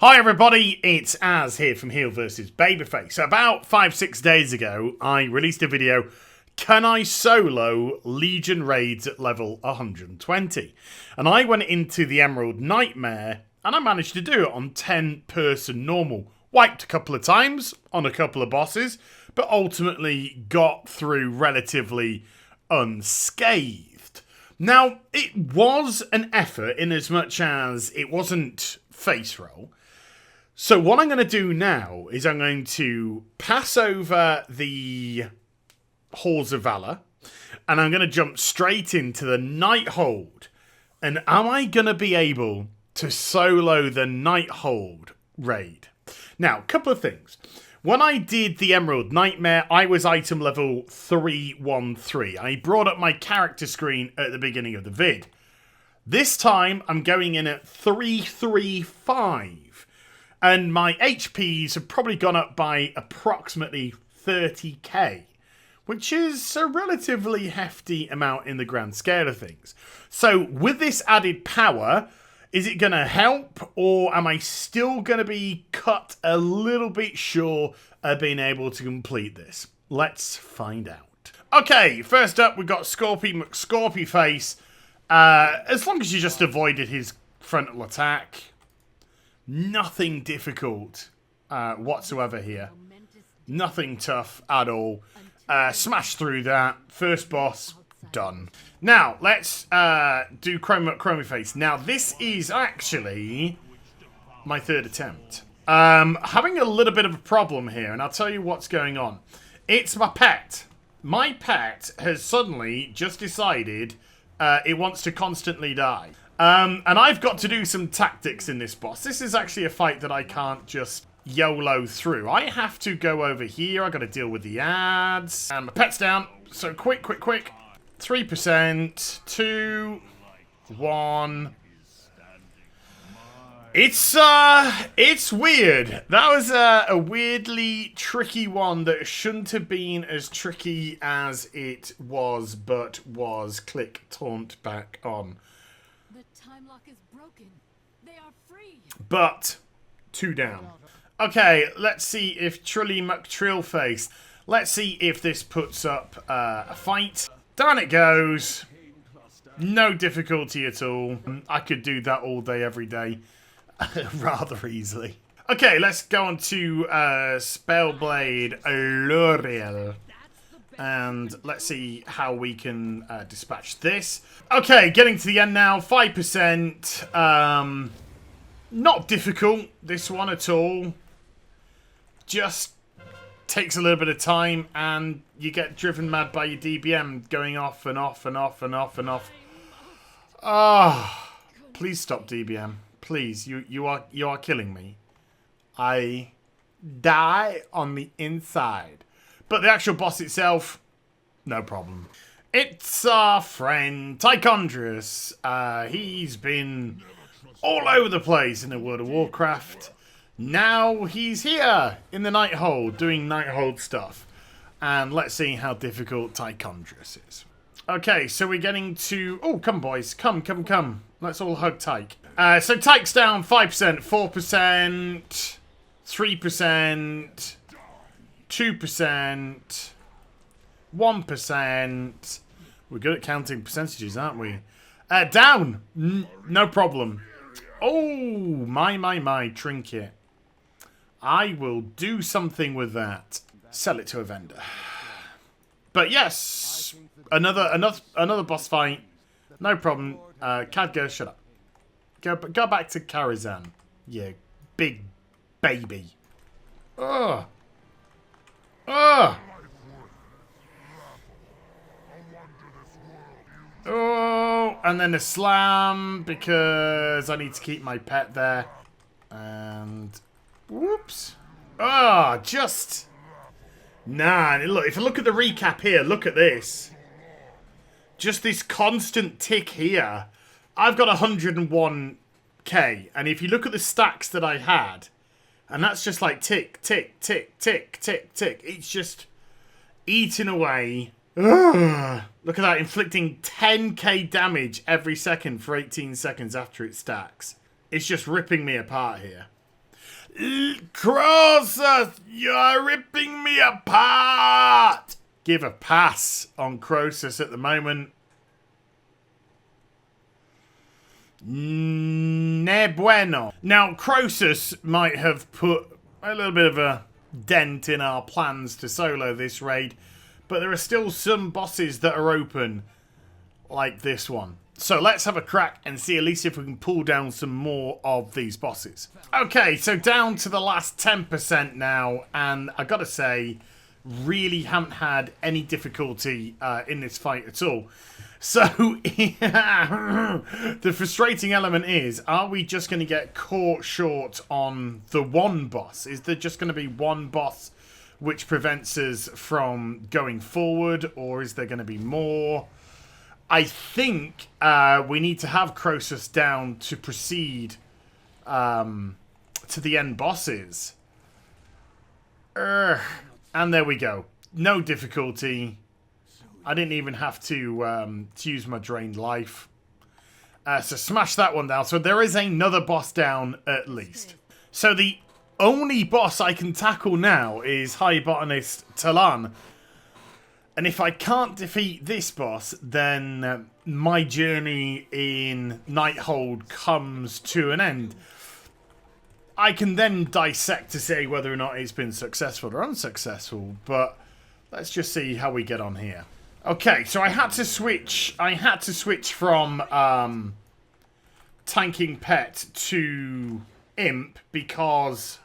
Hi everybody, it's Az here from HeelvsBabyface. So about 5-6 days ago, I released a video, can I solo Legion raids at level 120? And I went into the Emerald Nightmare, and I managed to do it on 10-person normal. Wiped a couple of times on a couple of bosses, but ultimately got through relatively unscathed. Now, it was an effort in as much as it wasn't face roll. So what I'm going to do now is I'm going to pass over the Halls of Valor, and I'm going to jump straight into the NIGHTHOLD. And am I going to be able to solo the NIGHTHOLD raid? Now, a couple of things. When I did the Emerald Nightmare, I was item level 313. I brought up my character screen at the beginning of the vid. This time, I'm going in at 335. And my HPs have probably gone up by approximately 30k, which is a relatively hefty amount in the grand scale of things. So with this added power, is it going to help, or am I still going to be cut a little bit short of being able to complete this? Let's find out. Okay, first up we've got HeelvsBabyface. As long as you just avoided his frontal attack. Nothing difficult whatsoever here. Nothing tough at all. Smash through that. First boss, done. Now, let's do Chromiface. Now, this is actually my third attempt. Having a little bit of a problem here, and I'll tell you what's going on. It's my pet. My pet has suddenly just decided it wants to constantly die. And I've got to do some tactics in this boss. This is actually a fight that I can't just YOLO through. I have to go over here. I've got to deal with the ads. And my pet's down. So quick. 3%. 2. 1. It's weird. That was a weirdly tricky one that shouldn't have been as tricky as it was, but was. Click taunt back on. The time lock is broken. They are free. But 2 down. Okay, let's see if Trilly McTrillface. Let's see if this puts up a fight. Down it goes. No difficulty at all. I could do that all day, every day. Rather easily. Okay, let's go on to Spellblade Allure. And let's see how we can dispatch this. Okay, getting to the end now. 5%. Not difficult, this one at all. Just takes a little bit of time, and you get driven mad by your DBM going off and off and off and off and off. Ah, please stop DBM. Please, you are killing me. I die on the inside. But the actual boss itself, no problem. It's our friend Tyco. He's been all over the place in the World of Warcraft. Now he's here in the NIGHTHOLD doing NIGHTHOLD stuff. And let's see how difficult Tyco is. Okay, so we're getting to... Oh, come boys. Come. Let's all hug Tyke. So Tyke's down 5%, 4%, 3%... 2%, 1%. We're good at counting percentages, aren't we? Down. No problem. Oh, my trinket. I will do something with that. Sell it to a vendor. But yes, another boss fight. No problem. Cadgo, shut up. Go back to Karazhan. You big baby. Ugh. Oh, and then a slam because I need to keep my pet there. And whoops. Just nah. Look, if I look at the recap here, look at this. Just this constant tick here. I've got 101k, and if you look at the stacks that I had. And that's just like tick. It's just eating away. Ugh. Look at that, inflicting 10k damage every second for 18 seconds after it stacks. It's just ripping me apart here. Croesus, you're ripping me apart. Give a pass on Croesus at the moment. Ne bueno. Now, Croesus might have put a little bit of a dent in our plans to solo this raid, but there are still some bosses that are open, like this one. So let's have a crack and see at least if we can pull down some more of these bosses. Okay, so down to the last 10% now, and I gotta say, really haven't had any difficulty in this fight at all. So, the frustrating element is, are we just going to get caught short on the one boss? Is there just going to be one boss which prevents us from going forward, or is there going to be more? I think we need to have Croesus down to proceed to the end bosses. And there we go. No difficulty. I didn't even have to use my drained life. So smash that one down. So there is another boss down at least. So the only boss I can tackle now is High Botanist Salon. And if I can't defeat this boss, then my journey in NIGHTHOLD comes to an end. I can then dissect to say whether or not it's been successful or unsuccessful, but let's just see how we get on here. Okay, so I had to switch from tanking pet to imp because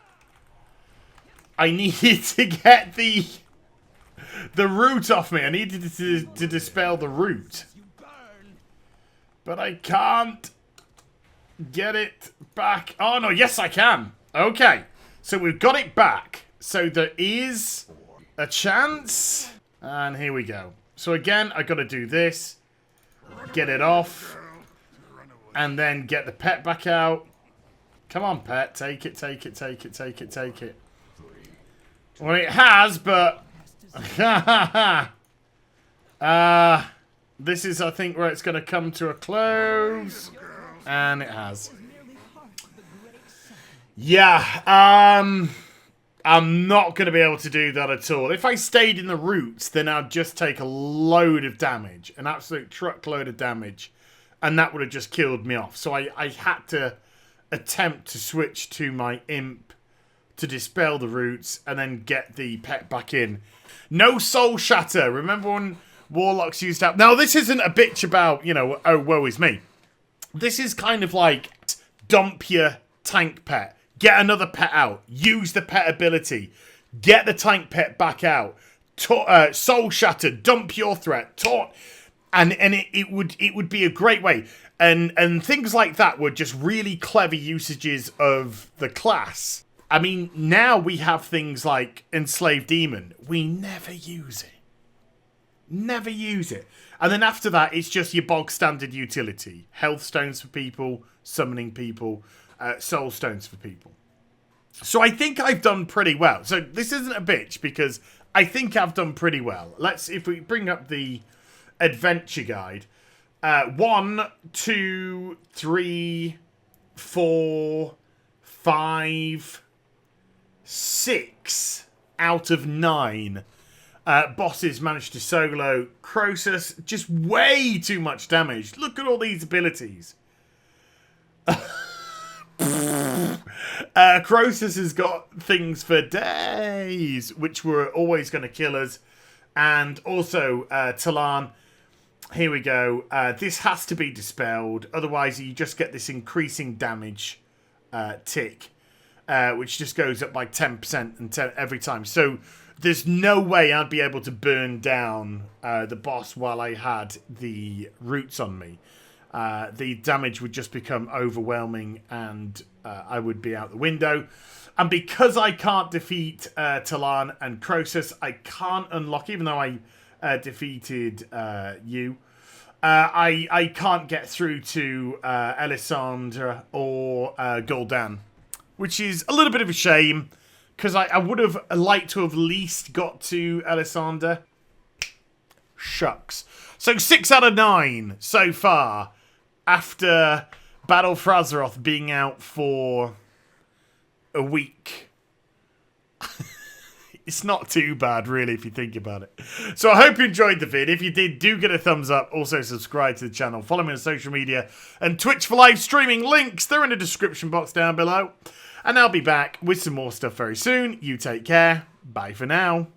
I needed to get the root off me. I needed to dispel the root. But I can't get it back. Oh, no. Yes, I can. Okay. So we've got it back. So there is a chance. And here we go. So again, I got to do this. Get it off. And then get the pet back out. Come on, pet. Take it, take it, take it, take it, take it. Well, it has, but... this is, I think, where it's going to come to a close. And it has. Yeah, I'm not going to be able to do that at all. If I stayed in the roots, then I'd just take a load of damage. An absolute truckload of damage. And that would have just killed me off. So I had to attempt to switch to my imp to dispel the roots and then get the pet back in. No soul shatter. Remember when Warlocks used to have... Now, this isn't a bitch about, you know, oh, woe is me. This is kind of like dump your tank pet. Get another pet out. Use the pet ability. Get the tank pet back out. Soul shatter. Dump your threat. Taunt. And it would be a great way. And things like that were just really clever usages of the class. I mean, now we have things like Enslaved Demon. We never use it. Never use it. And then after that, it's just your bog standard utility. Health stones for people, summoning people, soul stones for people. So I think I've done pretty well. So this isn't a bitch because I think I've done pretty well. If we bring up the adventure guide. 1, 2, 3, 4, 5, 6 out of 9 bosses managed to solo. Croesus, just way too much damage. Look at all these abilities. Croesus has got things for days, which were always going to kill us. And also, Talan, here we go. This has to be dispelled. Otherwise, you just get this increasing damage tick. Which just goes up by 10% and every time. So there's no way I'd be able to burn down the boss while I had the roots on me. The damage would just become overwhelming and I would be out the window. And because I can't defeat Talan and Croesus, I can't unlock, even though I defeated you, I can't get through to Elisandra or Gul'dan. Which is a little bit of a shame, because I would have liked to have at least got to Elisandra. Shucks. So 6 out of 9 so far, after Battle for Azeroth being out for a week. It's not too bad, really, if you think about it. So I hope you enjoyed the vid. If you did, do get a thumbs up. Also, subscribe to the channel. Follow me on social media and Twitch for live streaming. Links, they're in the description box down below. And I'll be back with some more stuff very soon. You take care. Bye for now.